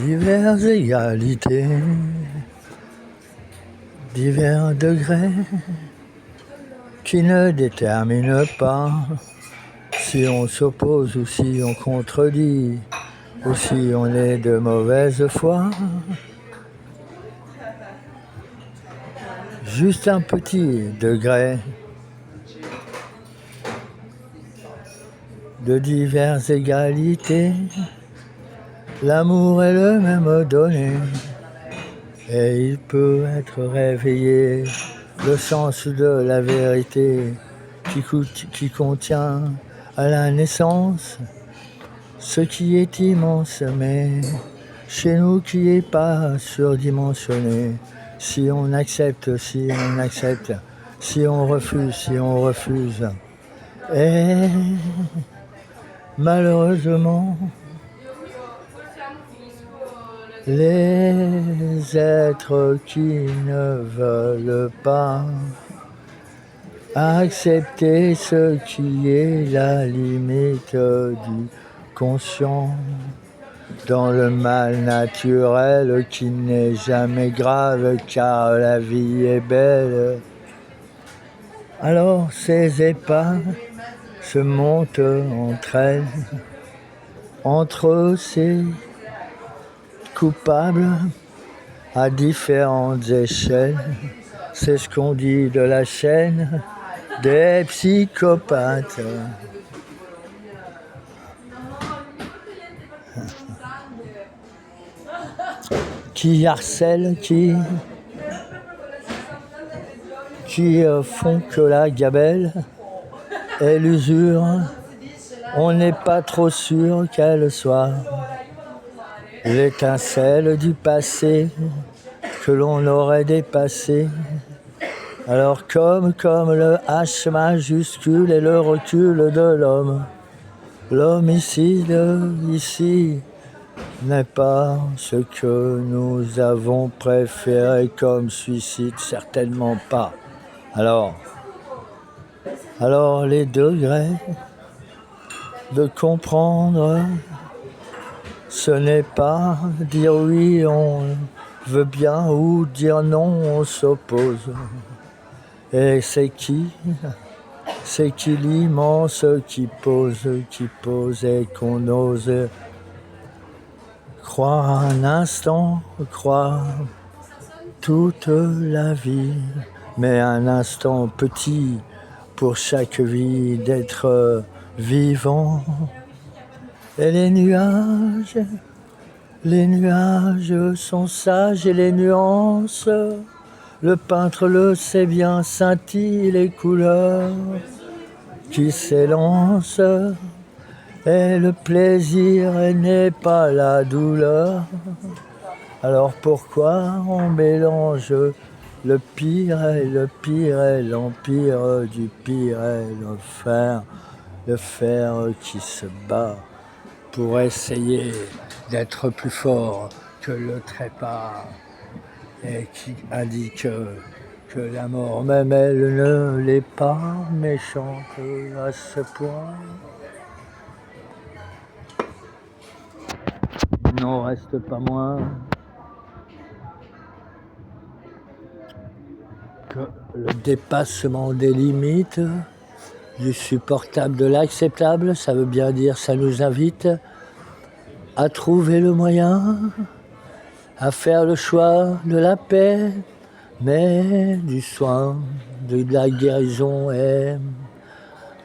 Diverses égalités, divers degrés qui ne déterminent pas si on s'oppose ou si on contredit ou si on est de mauvaise foi. Juste un petit degré de diverses égalités. L'amour est le même donné et il peut être réveillé. Le sens de la vérité qui contient à la naissance ce qui est immense, mais chez nous qui est pas surdimensionné. Si on accepte, si on accepte, si on refuse. Et malheureusement, les êtres qui ne veulent pas accepter ce qui est la limite du conscient dans le mal naturel qui n'est jamais grave car la vie est belle. Alors ces épaves se montent entre elles, entre ces coupables à différentes échelles. C'est ce qu'on dit de la chaîne des psychopathes. Qui harcèlent, qui font que la gabelle et l'usure, on n'est pas trop sûr qu'elle soit l'étincelle du passé que l'on aurait dépassé. Alors comme le H majuscule et le recul de l'homme, l'homicide ici n'est pas ce que nous avons préféré comme suicide, certainement pas. Alors les degrés de comprendre, ce n'est pas dire oui, on veut bien, ou dire non, on s'oppose. Et c'est qui l'immense qui pose et qu'on ose croire un instant, croire toute la vie, mais un instant petit pour chaque vie d'être vivant. Et les nuages sont sages et les nuances, le peintre le sait bien, scintillent les couleurs qui s'élancent. Et le plaisir n'est pas la douleur. Alors pourquoi on mélange le pire et l'empire du pire et le fer qui se bat pour essayer d'être plus fort que le trépas et qui indique que la mort même elle ne l'est pas méchante à ce point. Il n'en reste pas moins que le dépassement des limites, du supportable, de l'acceptable, ça veut bien dire, ça nous invite à trouver le moyen, à faire le choix de la paix, mais du soin, de la guérison et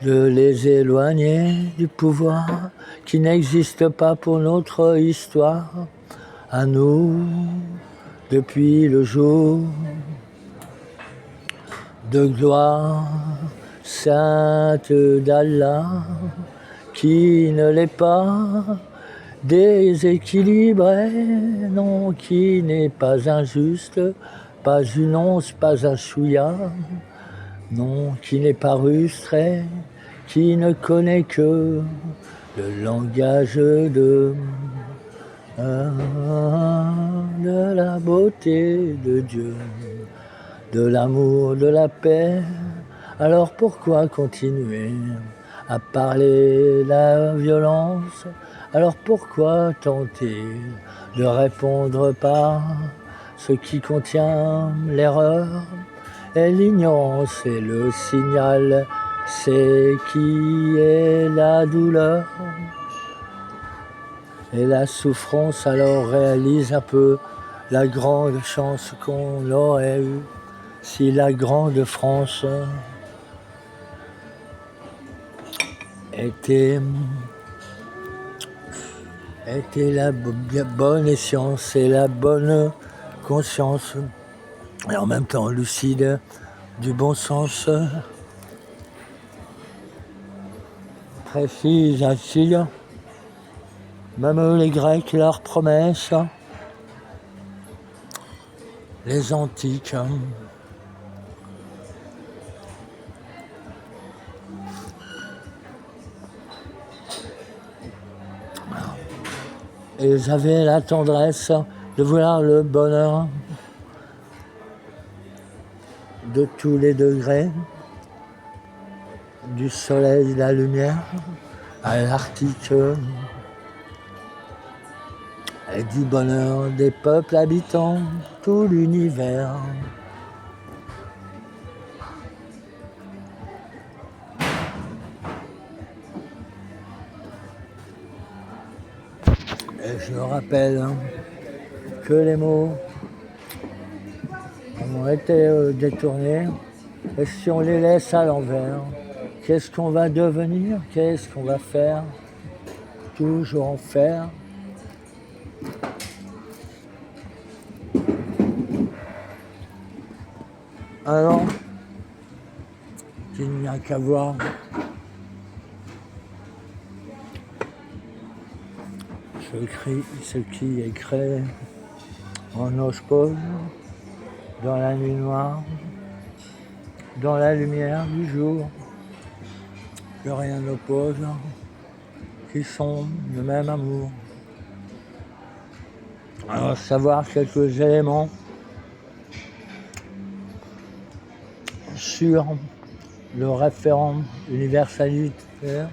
de les éloigner du pouvoir qui n'existe pas pour notre histoire, à nous, depuis le jour de gloire sainte d'Allah, qui ne l'est pas déséquilibré, non, qui n'est pas injuste, pas une once, pas un chouïa, non, qui n'est pas rustré, qui ne connaît que le langage de la beauté de Dieu, de l'amour, de la paix. Alors pourquoi continuer à parler la violence, Alors pourquoi tenter de répondre par ce qui contient l'erreur et l'ignorance est le signal, c'est qui est la douleur et la souffrance. Alors réalise un peu la grande chance qu'on aurait eue si la grande France était la bonne essence et la bonne conscience, et en même temps lucide, du bon sens, précise ainsi, même les Grecs, leurs promesses, les antiques. Et ils avaient la tendresse de vouloir le bonheur de tous les degrés, du soleil, de la lumière, à l'Arctique, et du bonheur des peuples habitant tout l'univers. Et je rappelle que les mots ont été détournés, et si on les laisse à l'envers, qu'est-ce qu'on va devenir? Qu'est-ce qu'on va faire? Toujours en faire. Alors, il n'y a qu'à voir ce qui est créé en Oche-Pause, dans la nuit noire, dans la lumière du jour, que rien n'oppose, qui sont le même amour. Alors, savoir quelques éléments sur le référent universalitaire,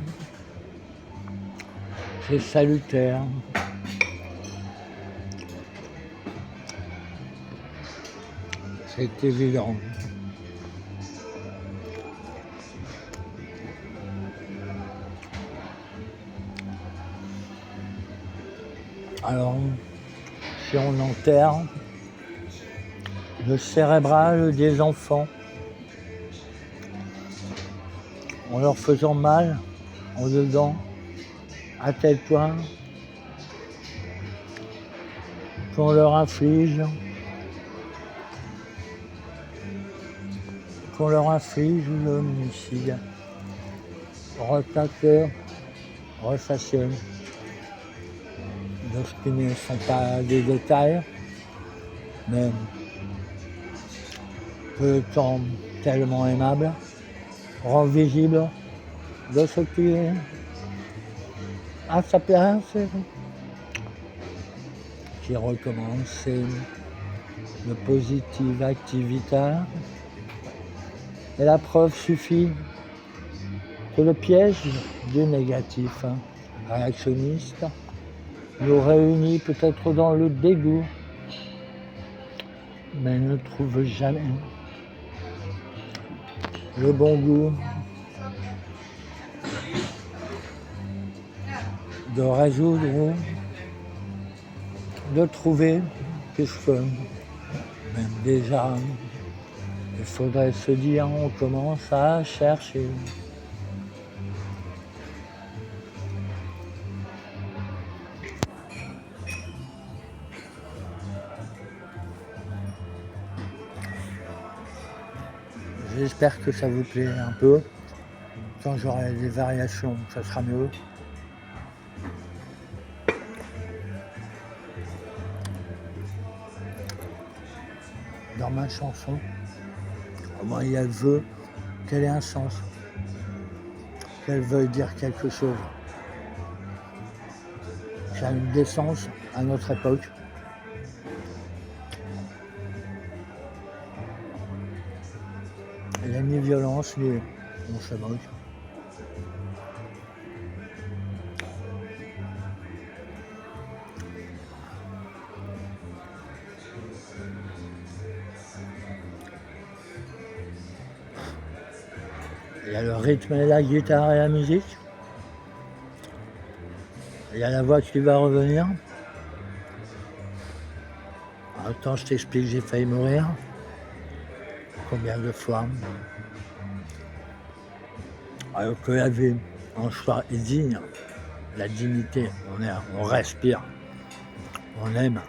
c'est salutaire. C'est évident. Alors, si on enterre le cérébral des enfants en leur faisant mal en dedans, à tel point qu'on leur inflige l'homicide, retaqueur, refaçonne, de ce qui ne sont pas des détails, mais que le temps tellement aimable rend visible de ce qui est à sa place, qui recommence le positive activité. Et la preuve suffit que le piège du négatif réactionniste nous réunit peut-être dans le dégoût, mais ne trouve jamais le bon goût de résoudre, de trouver, puisque même déjà, il faudrait se dire, on commence à chercher. J'espère que ça vous plaît un peu. Quand j'aurai des variations, ça sera mieux. Dans ma chanson, au moins il y a le vœu qu'elle ait un sens, qu'elle veuille dire quelque chose. Ça a une décence à notre époque. Il n'y a ni violence, ni on se moque. Il y a le rythme et la guitare et la musique. Il y a la voix qui va revenir. Attends, je t'explique, j'ai failli mourir. Combien de fois? Alors que la vie en soi est digne, la dignité, on respire, on aime,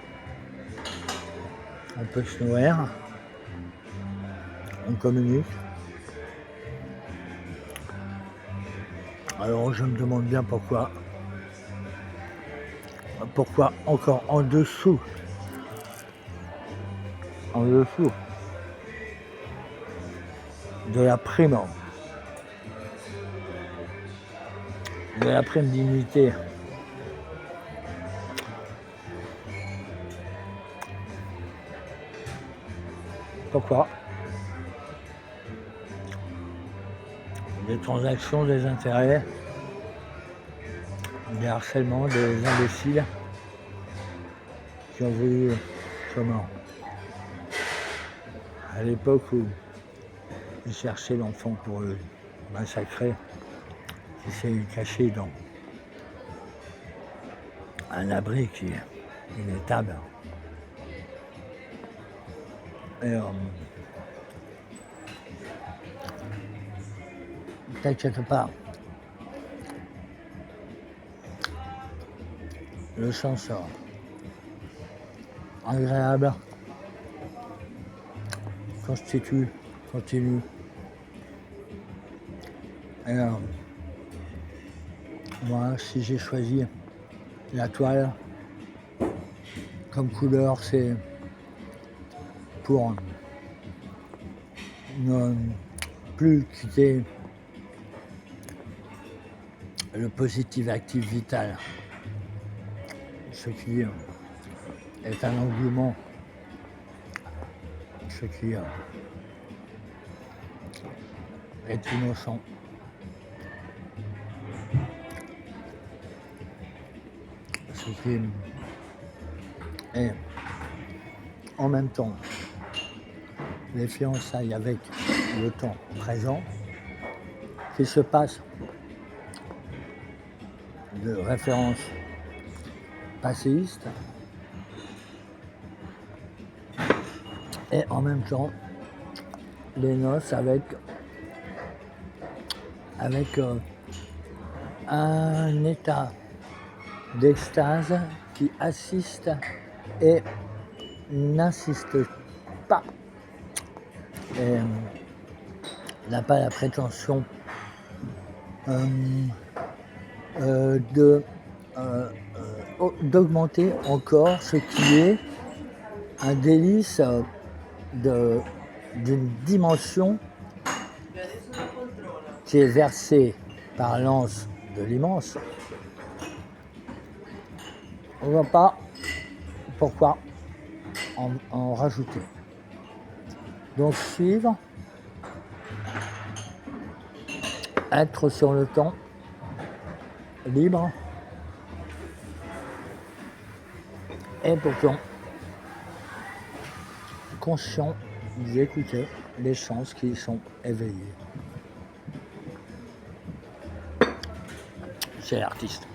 on peut se nourrir, on communique. Alors je me demande bien pourquoi encore en dessous de la prime dignité. Pourquoi? Des transactions, des intérêts, des harcèlements, des imbéciles qui ont voulu, comment, à l'époque où ils cherchaient l'enfant pour le massacrer, qui s'est caché dans un abri qui est inétable. Et t'inquiète pas, le sens agréable continue. Et moi, si j'ai choisi la toile comme couleur, c'est pour ne plus quitter le positif actif vital, ce qui est un engouement, ce qui est innocent. Ce qui est en même temps les fiançailles avec le temps présent qui se passe de référence passéiste et en même temps les noces avec un état d'extase qui assiste et n'insiste pas et n'a pas la prétention d'augmenter encore ce qui est un délice d'une dimension qui est versée par l'anse de l'immense. On ne voit pas pourquoi en rajouter. Donc suivre, être sur le temps, libre, et pourtant conscient d'écouter les sens qui sont éveillés. C'est l'artiste.